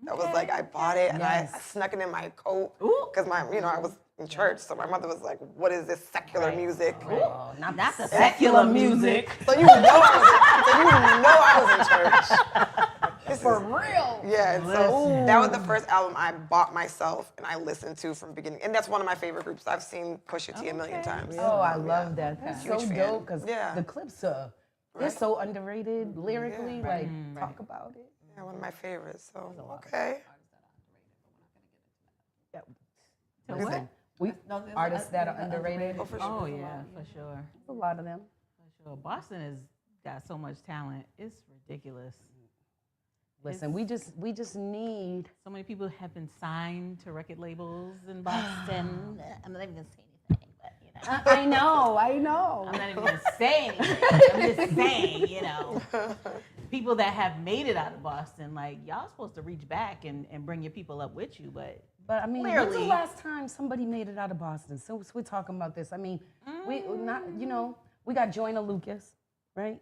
That was like, I bought it and Yes. I snuck it in my coat because I was in church. So my mother was like, what is this secular music? Oh, not the secular music. So you know I was in church. For real. Yeah, and so that was the first album I bought myself and I listened to from beginning. And that's one of my favorite groups. I've seen Pusha T a million times. Oh, I love that. That's so Huge fan. dope because Yeah. the clips are they're so underrated lyrically. Like talk about it. Yeah, one of my favorites. So okay. Listen, we artists that are underrated. Oh, for sure. Oh, yeah, for sure. A lot of them. For sure. Boston has got so much talent. It's ridiculous. Listen, we just need. So many people have been signed to record labels in Boston. I'm not even going to say anything, but, you know. I know. I'm not even going to say anything. I'm just saying, you know. People that have made it out of Boston, like, y'all supposed to reach back and bring your people up with you, but But I mean, when's the clearly. last time somebody made it out of Boston? So we're talking about this. I mean, we got Joyner Lucas, right?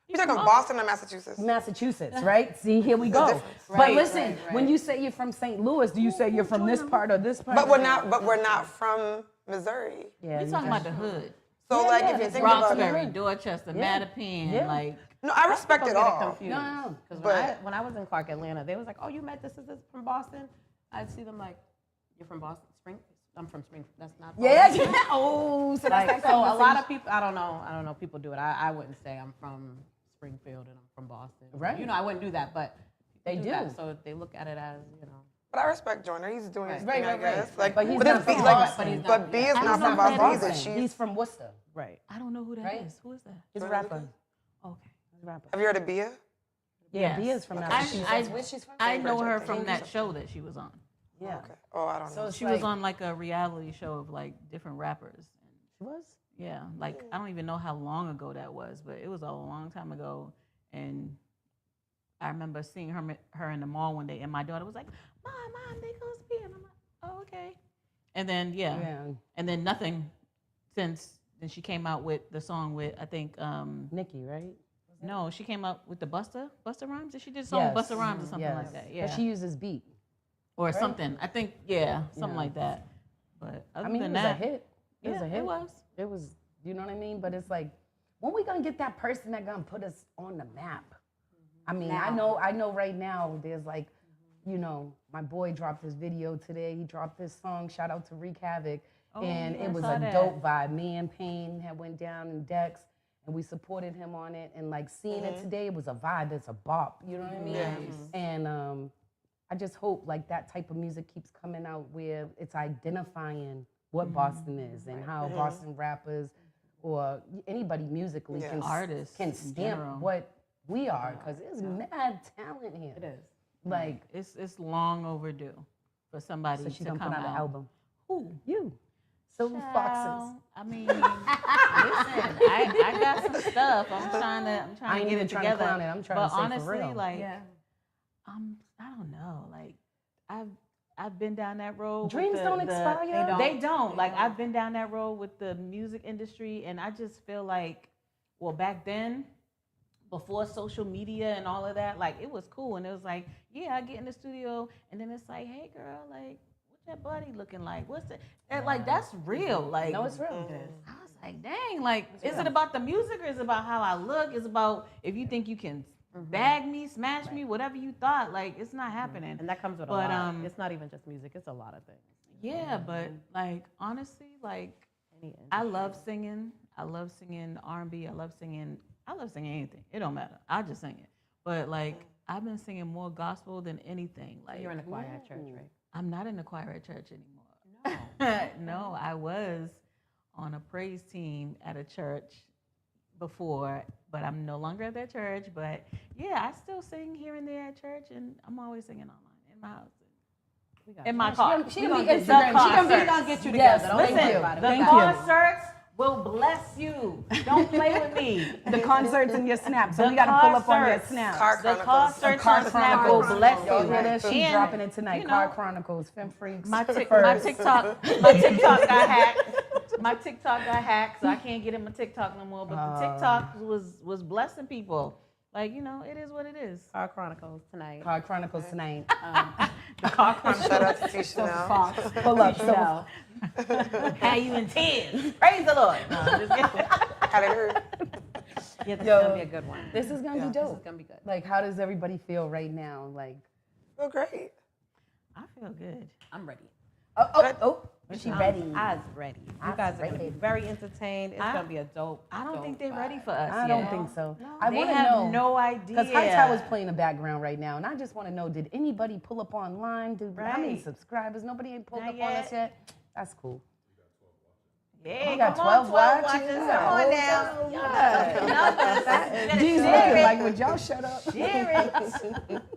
You talking Boston or Massachusetts? Massachusetts, right? See, here we go. But listen, when you say you're from St. Louis, do you say you're from this part or this part? But we're not from Missouri. Yeah, we talking about the hood. So like if you think about Roxbury, it, Dorchester, Mattapan, Yeah. like. no, I respect it all. Confused. No. Because when I was in Clark, Atlanta, they was like, oh, you met this from Boston? I'd see them like, you're from Boston? I'm from Springfield. That's not Boston. Yeah. Oh, so that's Like, that so a lot of people, I don't know, people do it. I wouldn't say I'm from Springfield and I'm from Boston. Right. You know, I wouldn't do that, but They do do. that. So they look at it as, you know. But I respect Joyner. He's doing his Right. thing, I guess. Like, But he's but not it's from B, Boston. but B is I not don't from know who Boston that either. is. She's He's from Worcester. Right. I don't know who that is. Right? Who is that? He's a Joyner rapper. Lucas? Okay. He's a rapper. Have you heard of Bia? Yeah, Yes. Bia's from that. I- She's from. I know Cambridge, I her think. from that show that she was on. Yeah. Okay. Oh, I don't know. So it's She like, was on like a reality show of like different rappers. She was. Yeah, like I don't even know how long ago that was, but it was a long time ago. And I remember seeing her in the mall one day, and my daughter was like, "Mom, they close to be," and I'm like, "Oh, okay." And then and then nothing since. Then she came out with the song with I think Nikki, right? no, she came out with the Busta Rhymes. Did she did a song with Busta Rhymes or something like that? Yeah, But she uses beat. or something. I think something like that. But other I mean, it than was that, a hit. It was a hit. It was. It was. You know what I mean? But it's like, when we gonna get that person that gonna put us on the map? I mean, I know right now there's like, you know, my boy dropped his video today. He dropped this song. Shout out to Wreak Havoc. And yeah, it I was saw a that. dope vibe. Me and Payne had went down in Dex and we supported him on it. And like seeing it today, it was a vibe. It's a bop. You know what I mean? Yes. And I just hope like that type of music keeps coming out where it's identifying what Boston is and how Boston rappers or anybody musically Artists can in stamp general. what we are, because there's mad talent here. It is. Like, It's long overdue for somebody so she's to gonna come put out out. an album. Who? You. Silver Foxes. I mean, listen, I got some stuff. I'm trying I to ain't get even it trying to together. clown it. I'm trying but to say honestly, for real. like, I don't know. Like, I've been down that road. Dreams with don't expire. They don't. Like, I've been down that road with the music industry, and I just feel like, well, back then, before social media and all of that, like, it was cool. And it was like, yeah, I get in the studio, and then it's like, hey, girl, like, what's that body looking like? What's that? And, like, that's real. Like, No, it's real. I was like, dang, like, is it about the music or is it about how I look? Is it about if you think you can bag me, smash me, whatever you thought? Like, it's not happening. And that comes with But, a lot. It's not even just music. It's a lot of things. Yeah, but, like, honestly, like, I love singing. I love singing R&B. I love singing anything. It don't matter. I just sing it. But, like, I've been singing more gospel than anything. Like, You're in a choir at church, right? I'm not in the choir at church anymore. No, I was on a praise team at a church before, but I'm no longer at that church. But yeah, I still sing here and there at church, and I'm always singing online in my house, in my car. She gonna be The Instagram. She gonna be concerts. get you Yes, together. Don't thank worry you. about it. The Thank you. concerts will bless you. Don't play with me. The concerts and your snaps. So The we gotta pull up on your concerts. snaps. Car The Chronicles. concerts Car on Snap will Chronicles. bless Y'all you. hear that? She's And, dropping it tonight. you Car know, Chronicles, Fem Freaks. my first. TikTok got hacked. My TikTok got hacked, so I can't get in my TikTok no more. But the TikTok was blessing people. Like, you know, it is what it is. Car Chronicles tonight. Car Chronicles tonight. The car chronicles. Shout out to Tisha now. Fox. Pull up. So, How you in tears? Praise the Lord. No, I'm just kidding. Hallelujah. Yeah, this Yo, is gonna be a good one. this is gonna be This dope. is gonna be good. Like, how does everybody feel right now? Like, Oh, great. I feel good. I'm ready. she ready. I was ready. You I'm guys are gonna ready. be very entertained. It's gonna be a dope. I don't think they're dope ready vibe. for us I yet. don't think so. I They want to have know. no idea. Because High Tower's playing the background right now, and I just want to know: did anybody pull up online? How many Right. subscribers? Nobody ain't pulled Not up on us yet. yet. That's cool. Yeah, We got come 12 on, watches. Come Yeah. on now. Yeah. D's Share looking it. like, would y'all shut up? Share it.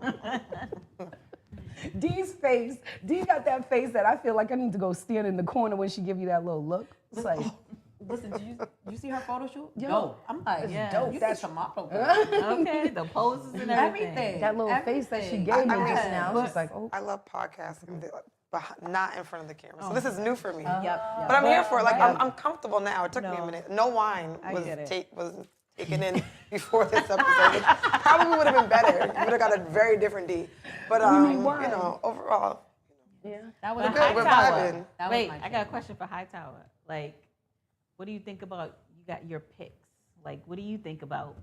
D's face. D got that face that I feel like I need to go stand in the corner when she give you that little look. It's like, Listen, did you see her photo shoot? Yo, Dope. I'm like, yeah. dope. You That's need some model. Okay, the poses and everything. Everything. that little face that she Everything. gave me I mean, just now. but- She's like, oh. I love podcasting, but not in front of the camera. So this is new for me. Yep. But I'm here for it. Like, Right. I'm comfortable now. It took me a No. minute. No wine I was get it. taken in before this episode, which probably would have been better. You would have got a very different D. But, you know, overall, Yeah. That was But good. We're Hightower. vibing. That was Wait, my I got a question for Hightower. Like, what do you think about, you got your picks. Like, what do you think about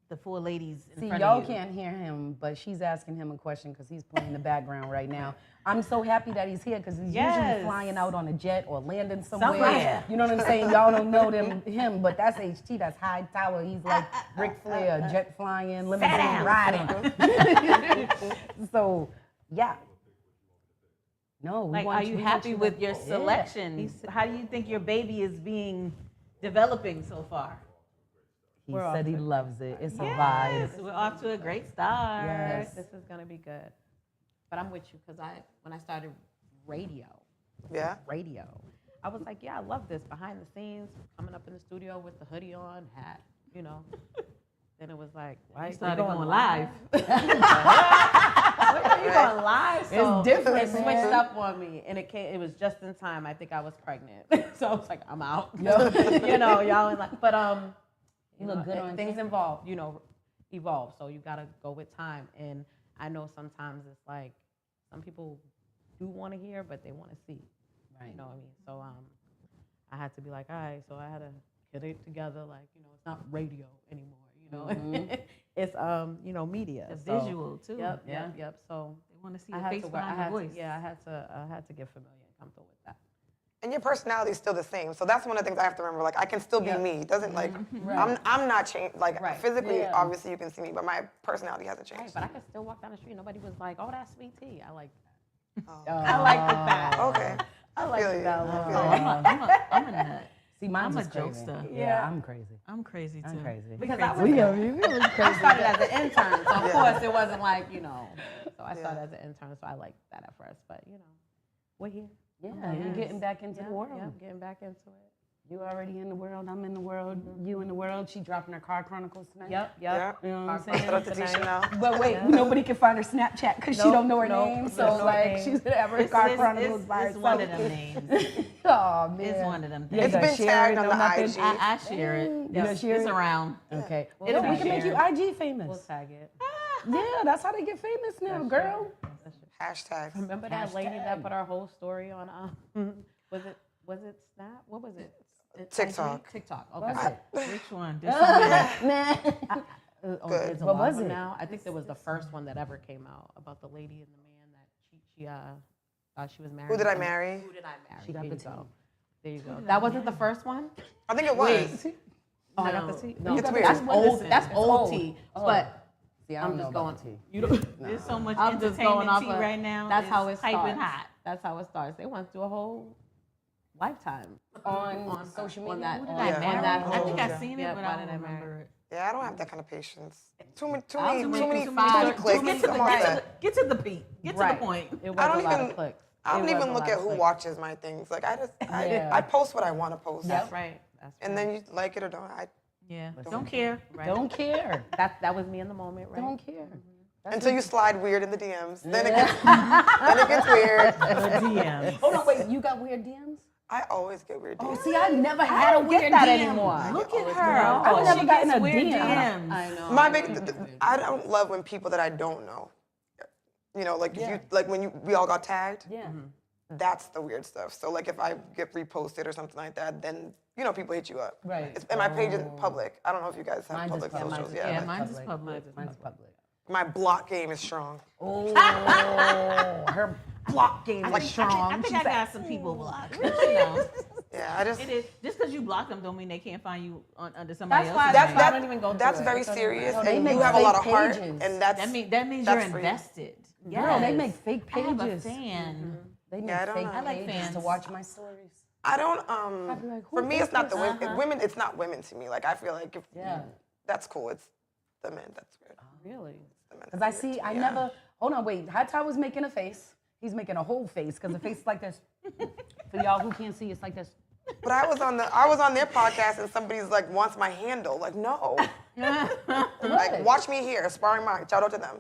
the four ladies in See, front y'all of you. can't hear him, but she's asking him a question because he's playing the background right now. I'm so happy that he's here because he's usually flying out on a jet or landing somewhere. You know what I'm saying? Y'all don't know him, but that's HT. That's High Tower. He's like Ric Flair, jet flying, limousine riding. So, yeah. No, we Like, want are you happy with your selection? How do you think your baby is developing so far? He said he loves it. It's a Yes, vibe. we're off to a great start. Yes. This is gonna be good. But I'm with you because when I started radio, I was like, yeah, I love this behind the scenes, coming up in the studio with the hoodie on, hat, you know. Then it was like, why You started going live. When are you going live? So It's different, It switched man. up on me, and it was just in time. I think I was pregnant, so I was like, I'm out. You know, y'all and like, but You look good on things camera. involved, you know, evolve. So you gotta go with time. And I know sometimes it's like some people do want to hear, but they want to see. Right. You know what I mean? So I had to be like, all right. So I had to get it together. Like, you know, it's not radio anymore. You know, it's you know, media. The So, visual too. Yep. So They want to see I the had face to work. behind the voice. I had to get familiar and comfortable with that. And your personality is still the same. So that's one of the things I have to remember. Like, I can still be me. It doesn't like, I'm not changed. Like, Right. physically, Yeah. obviously you can see me, but my personality hasn't Right, changed. but I could still walk down the street. Nobody was like, "Oh, that's sweet tea." I like that. Oh. I like that. Okay. I like feel you. that. I feel one. you. I'm a nut. See, mine's I'm a just crazy. jokester. Yeah, I'm crazy. I'm crazy too. I'm crazy. Because I was We are really I crazy. started as an intern, so of Yeah. course it wasn't like, you know. So I Yeah. started as an intern, so I liked that at first. But you know, we're here. Yeah, you're getting back into the world. Yeah, getting back into it. You already in the world. I'm in the world. You in the world. She dropping her car chronicles tonight. Yep. Yeah. You know what I'm Shout saying? out to Tisha now. But wait, nobody can find her Snapchat because she don't know her name. So don't know her like, name. she's gonna have her car chronicles by It's one of herself. them names. Oh man, It's one of them You things. It's gotta been share tagged it, on no the nothing? IG. I share it. You gonna share It's it? around. Okay. It'll Yo, be we can make you shared. IG famous. We'll tag it. Yeah, that's how they get famous now, girl. Hashtag. Remember that lady Hashtag. that put her whole story on? Was it Snap? What was it? TikTok. IG? TikTok. Was Okay. it? Which one? There's so many. Nah. Good. There's a What lot was of them it? now. I think there was the first one that ever came out about the lady and the man that she thought she was married. Who did I to. marry? Who did I marry? She got There the you go. tea. There you go. That wasn't the first one. I think it was. Oh, I got No. the tea. No, It's weird. That's old. Listen, That's it's old old. tea. Oh. But See, I I'm don't know just about going. the tea. You don't. There's so much I'm just going entertainment off tea of, right now. That's how it It's starts. piping hot. That's how it starts. They went through a whole lifetime On social media. on that. Who did on I Yeah. marry? that I think whole- I've seen it, Yeah, but why I did don't I marry? remember it. Yeah, I don't have that kind of patience. Too many Just clicks. get to the, I'm all set. get to the peak. Get to Right. the point. It was I don't a lot even- of clicks. I don't It was even a look lot at of who clicks. watches my things. Like Yeah. I post what I want to post. That's right. That's And right. then you like it or don't. Yeah. Listen. Don't care. Right. Don't care. That was me in the moment, right? Don't care. Until you slide weird in the DMs. Then it gets weird. The DMs. Hold on, wait. You got weird DMs? I always get weird Oh, DMs. see, I never I had a don't weird get that DM. anymore. Look at always her. know. Oh, I've never she gotten gets a weird DM. DMs. I know. My big, I don't love when people that I don't know. You know, like if Yeah. you like when we all got tagged. Yeah. That's the weird stuff. So like if I get reposted or something like that, then you know people hit you up. Right. And my page is public. I don't know if you guys have Mine's public is public. socials. Yeah, Yeah. mine's is public. Mine's public. My block game is strong. Oh, her block game is strong. I think I got some people blocked. But, you know, Yeah, I just. it is just because you block them don't mean they can't find you under somebody That's why else's That's name. I don't even go That's through it. very I don't even- serious, No, they and make you have a lot of fake heart, pages. and that's that means that's you're free. invested. Girl, they Yes. make fake I have a pages. fan. They make Yeah, I don't fake know. I like pages to fans. watch my stories. I don't. I'd be like, who for me, is it's not the this? women. Women, it's not women to me. Like I feel like if Yeah. that's cool. It's the men. That's weird. Really? The men Because are I weird see, to I me, never, hold on, wait. Hot Tower's making a face. He's making a whole face because the face is like this. For y'all who can't see, it's like this. But I was on their podcast and somebody's like wants my handle. Like no. Like watch me here, aspiring mind. Shout out to them.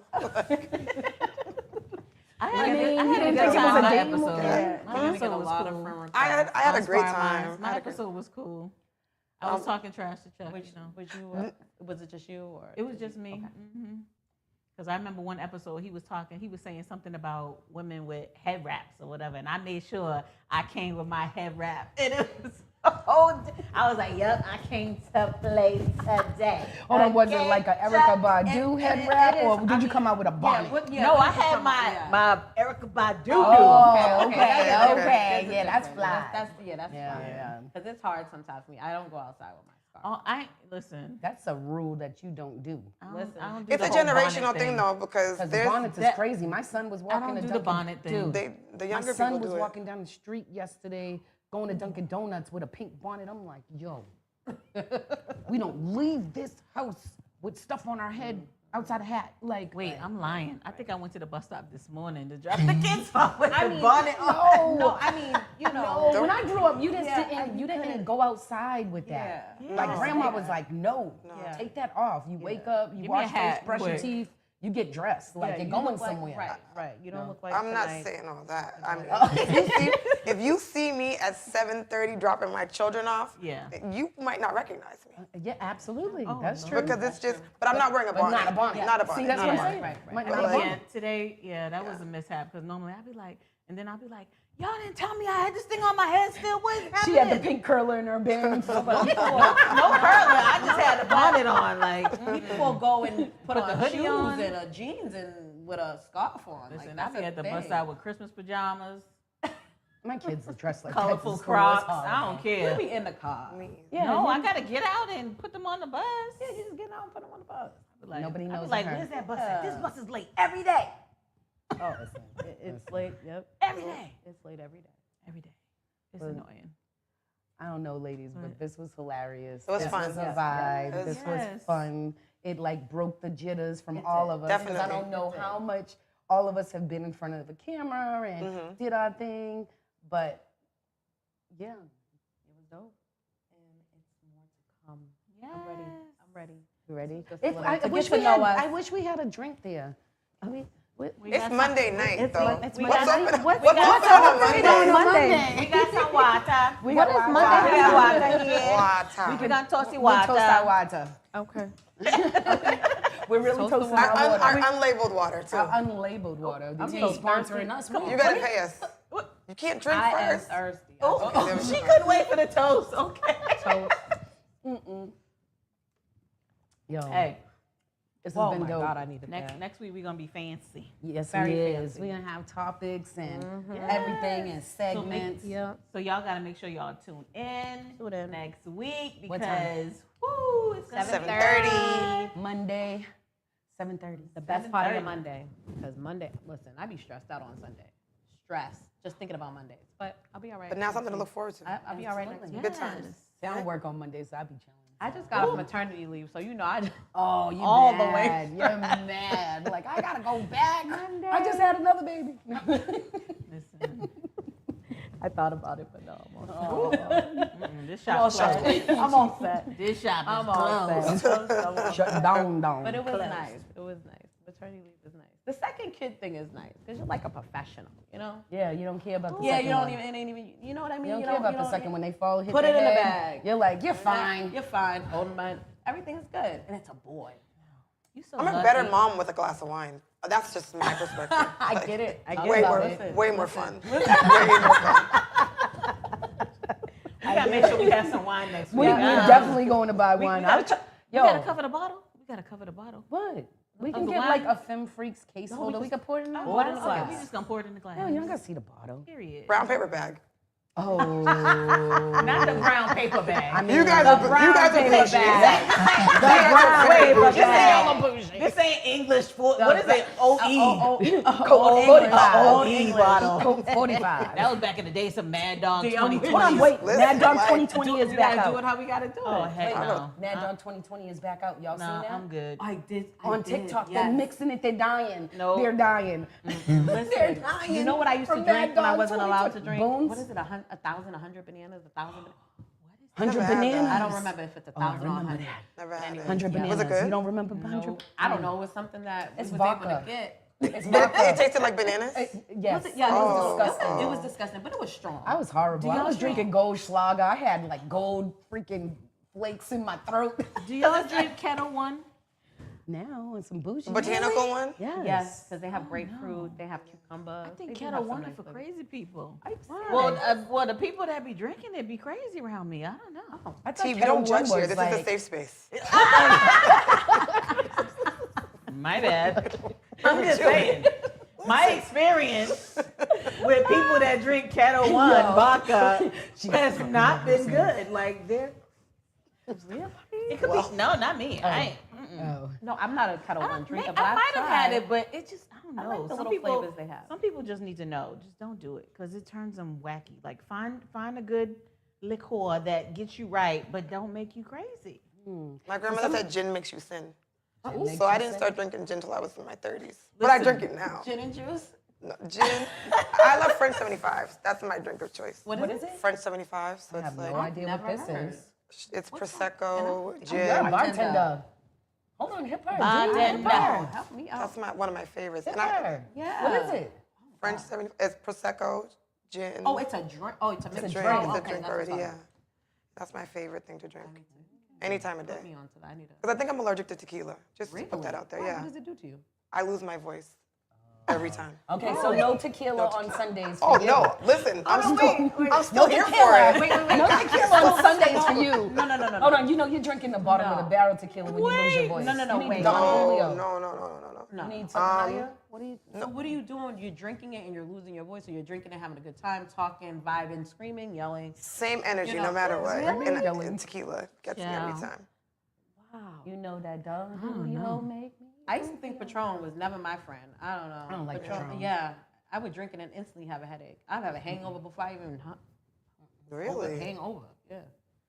I had a mean, good you didn't time think it was on a that dating episode. movie? Yeah. My I'm gonna episode get a was lot cool. of friend requests. I had a great Inspired time. minds. My episode was cool. I was talking trash to Chuck. Was You know. was it just you or? It was just me. Because I remember one episode he was saying something about women with head wraps or whatever, and I made sure I came with my head wrap. And it was I I was like, yep, I came to play today. Hold on, was it like a Erica Badu head wrap, or did you come out with a bonnet? No, I had my Erica Badu. Oh, okay. Yeah, that's fly. That's fly. Yeah. Because it's hard sometimes for me. I don't go outside with my scarf. Oh, listen. That's a rule that you don't do. I don't do It's the a whole generational bonnet thing though, because Because there's bonnets is crazy. My son was walking don't to do the Dunkin'. bonnet thing. Dude, the my younger son people was do it. walking down the street yesterday, going to Dunkin' Donuts with a pink bonnet. I'm like, yo, we don't leave this house with stuff on our head outside a hat. Like, Wait, I'm lying. I think I went to the bus stop this morning to drop the kids off with the bonnet on. No, I mean, you know. when I grew up, you didn't go outside with that. Yeah. Like grandma was like, no, Yeah. take that off. You wake up, you Give me a wash face, hat, brush your quick. teeth, you get dressed. Like you're going somewhere. Right. You don't look like I'm not tonight. saying all that. I mean, if you see me at 7:30 dropping my children off, you might not recognize me. Yeah, absolutely. Oh, That's no. true. Because it's just, but I'm not wearing a But bonnet. not a bonnet. Not a bonnet. See, that's what I'm Not a saying. bonnet. Might But not be a like- bonnet. Today, that was a mishap because normally I'd be like, and then I'll be like, y'all didn't tell me I had this thing on my head still. What happened? She had the pink curler in her bands. no curler. I just had the bonnet on. Like, People go and put the on hoodie shoes on. and a jeans and with a scarf on. listen, like, I be at the bus stop with Christmas pajamas, My kids are dressed like colorful that to school. It's Crocs. hard. I don't care. We be in the car. Yeah, No, yeah. I gotta get out and put them on the bus. Yeah, you just get out and put them on the bus. Like, Nobody I be knows like, her. where's that bus at? This bus is late every day. Oh, listen, it's late. Yep. Every day. It's late every day. Every day. It's Well, annoying. I don't know, ladies, but this was hilarious. It was this fun. was a Yes, vibe. yes. This Yes. was fun. It like broke the jitters from all of us. 'Cause I Definitely. don't know how much all of us have been in front of a camera and did our thing, but yeah, It was dope. And it's more to come. Yes. I'm ready. you ready? Just a little I to wish get to we know had. us. I wish we had a drink there. It's Monday night, though. it's What's Monday up? night. What's up on What Monday? Monday? We got some water. We What got is water. Monday? We got water here. Water. We got toasty We water. toast our water. Okay. We're really toasting Our, our water. our unlabeled water, too. Our unlabeled water. I'm They so sponsoring us. You gotta pay us. You can't drink I am first. thirsty. Oh, she couldn't wait for the toast. Okay. Yo, Hey, this has Oh been my dope. God, I need to next week we're gonna be fancy. Yes, Very it is. fancy. We're gonna have topics and everything and segments. Yeah. So y'all gotta make sure y'all tune in Tune in. next week What time? because woo, it's gonna be 7:30. Monday, 7:30. The best part of the 7:30. Monday. Because Monday, listen, I be stressed out on Sunday. Stressed. Just thinking about Mondays. But I'll be all right. But now something to look forward to. I'll be all right next week. Good times. See, I don't work on Mondays, so I be chilling. I just got off maternity leave, so you know I just, Oh, you all the mad. way. You're mad. Like, I gotta go back. I just had another baby. Listen, I thought about it, but no, I'm all set. this I'm all shop closed. set. I'm all set. This shop is I'm all closed. set. Shut down. But it was nice. It was nice. Maternity leave is nice. The second kid thing is nice because you're like a professional, you know? Yeah, you don't care about the Yeah, second you don't one. even, it ain't even, you know what I mean? You don't care about the second when they fall, hit Put their it in the head. bag. You're like, you're fine. You're fine. Hold mine. Everything is good. And it's a boy. You so I'm a lucky. better mom with a glass of wine. That's just my perspective. I get it. I get Way it. more, Listen. way more fun. Way more fun. We gotta make sure we have some wine next week. We're definitely going to buy wine. We gotta Yo, cover the bottle. We gotta cover the bottle. what? We can the get wine? like a Femme Freaks case holder. We can pour it in the Pour it in glass. the glass. We just gonna pour it in the glass. No, you don't gotta see the bottle. Period. Brown paper bag. Oh. Not the brown paper bag. I mean, You guys are bougie. This ain't English. What is it? OE. Code 45. OE bottle. Code 45. That was back in the days of Mad Dog Hold 2020. on, wait. Listen, Mad Dog like, 2020 is We back gotta do it out. how we gotta do it. Oh heck no. Mad Dog 2020 is back out. Y'all seen No, that? I'm good. I did. On TikTok, they're mixing it. They're dying. No. They're dying. They're dying. You know what I used to from drink Mad when I Dog wasn't allowed to 2020? drink? Bones? What is it? 1,100 bananas? 1,000 bananas? 100 Never had that. bananas. I don't remember if it's 1,000 or 100. Never had it. 100 bananas. Was it good? You don't remember 100? I don't know. It was something that It's we was able vodka. to get. It's It vodka. tasted like bananas. Yes. Yeah, it was disgusting. It was disgusting, but it was strong. I was horrible. I y'all was drink- drinking Goldschlager. I had like gold freaking flakes in my throat. Do y'all drink Kettle One? now and some bougie. Botanical one? Yes, because they have grapefruit, they have cucumber. I think They do Kettle have some One nice for flavors. crazy people. Why? Well, the people that be drinking it be crazy around me. I don't know. I thought T, we Kettle don't judge One here. was This is a like- safe space. My bad. I'm just saying. My experience with people that drink Kettle One vodka has not been good. Like they're. It could be no, not me. I ain't. Oh. No, I'm not a Kettle One drinker, but I might have had tried. it, but it just I don't I know. like the some little people, flavors they have. Some people just need to know. Just don't do it because it turns them wacky. Like find a good liqueur that gets you right, but don't make you crazy. My grandmother said gin makes you sin. makes So I you didn't sin? start drinking gin until I was in my 30s. But I drink it now. Gin and juice? No, gin. I love French 75s. That's my drink of choice. What is it? French 75. So I have it's no like idea never what this heard. is. it's prosecco, You're a gin. bartender. Hold on, hip her. Bartender. Help me out. That's one of my favorites. Hip And I, her. Yeah. What is it? French 70. It's prosecco, gin. Oh, it's a drink. Oh, it's a It's mixed a a drink. drink. It's a Okay, drink that's already. fine. Yeah, that's my favorite thing to drink. Any time of day. Put me on to that. I need to. Because I think I'm allergic to tequila. Just to put Really? that out there. Why? Yeah, What does it do to you? I lose my voice every time. Okay, so no tequila on Sundays. Oh for you. no! Listen, I'm still No here for tequila. it. Wait. No tequila on Sundays for you. No. Hold on, you know you're drinking the bottom of the barrel tequila when you lose your voice. No, You need wait. Don No, Julio. no. No. You need something higher? What are you? So what are you doing? You're drinking it and you're losing your voice, or you're drinking it, having a good time, talking, vibing, screaming, yelling. Same energy, You no know, matter what. really? And tequila gets me every Yeah. time. Wow. You know that Don Julio make me. I used to think Patron was never my friend. I don't know. I don't like Patron. Yeah, I would drink it and instantly have a headache. I'd have a hangover before I even Really? hangover. Yeah.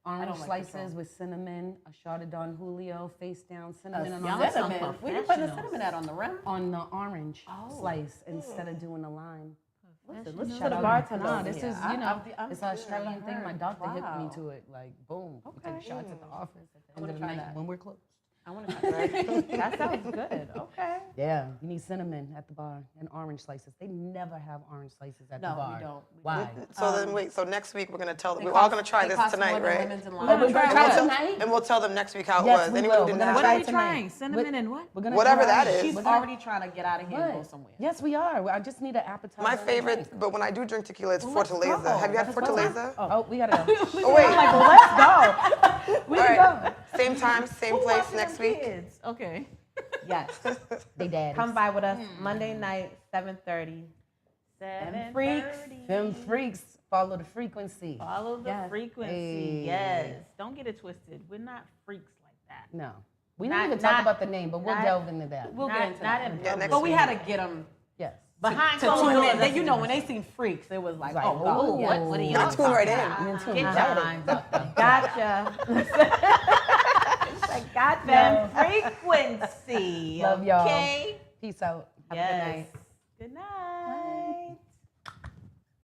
Orange don't like slices Patron. with cinnamon, a shot of Don Julio, face down, cinnamon on, y'all the, some Cinnamon. Where you putting the professionals. cinnamon at on the rim? on the orange slice instead of doing the lime. Listen Shout to the out. bartender. Nah, this Yeah, is, I- you know, I'm it's an Australian thing. My heard. doctor hipped me Wow. to it. Like, boom, we take shots at the office at the end wanna of the try night that. when we're closed. I want to try that. That sounds good. Okay. Yeah, you need cinnamon at the bar and orange slices. They never have orange slices at the No, we bar. don't. Why? So then wait. So next week we're gonna tell them. They We're all cost- gonna try they this cost tonight, more than right? lemons and Oh, limes. we're gonna And try we'll tell- tonight? And we'll tell them next week how it Yes, was. we Anyone will. who We're didn't gonna have What try are we tonight. trying? Cinnamon and what? We're gonna Whatever try- that is. She's we're gonna- already trying to get out of here and go What? somewhere. Yes, we are. I just need an appetizer. My and a favorite, drink. but when I do drink tequila, it's let's Fortaleza. go. Have you had Let's go. Fortaleza? Oh, we gotta go. Oh wait. Let's go. All right. Same time, same Who place watching next them week. kids? Okay. Yes. They daddies. Come by with us Monday night, 7:30. 7:30. Them freaks follow the frequency. Follow the Yes. frequency. Hey. Yes. Don't get it twisted. We're not freaks like that. No. We Not- didn't even talk not- about the name, but we'll not- delve into that. We'll Not- get into not that. in Yeah, next But we week. had to get them Yes. Behind to closed tune doors, in. They, that's you know, what when they seen freaks, it was like, Like, oh, God. ooh, yes. What are You're y'all gonna tune right in. You tune Get right your in. minds up. Gotcha. I got them frequency. Love y'all. Okay. Peace out. Have a good Yes. night. Good night.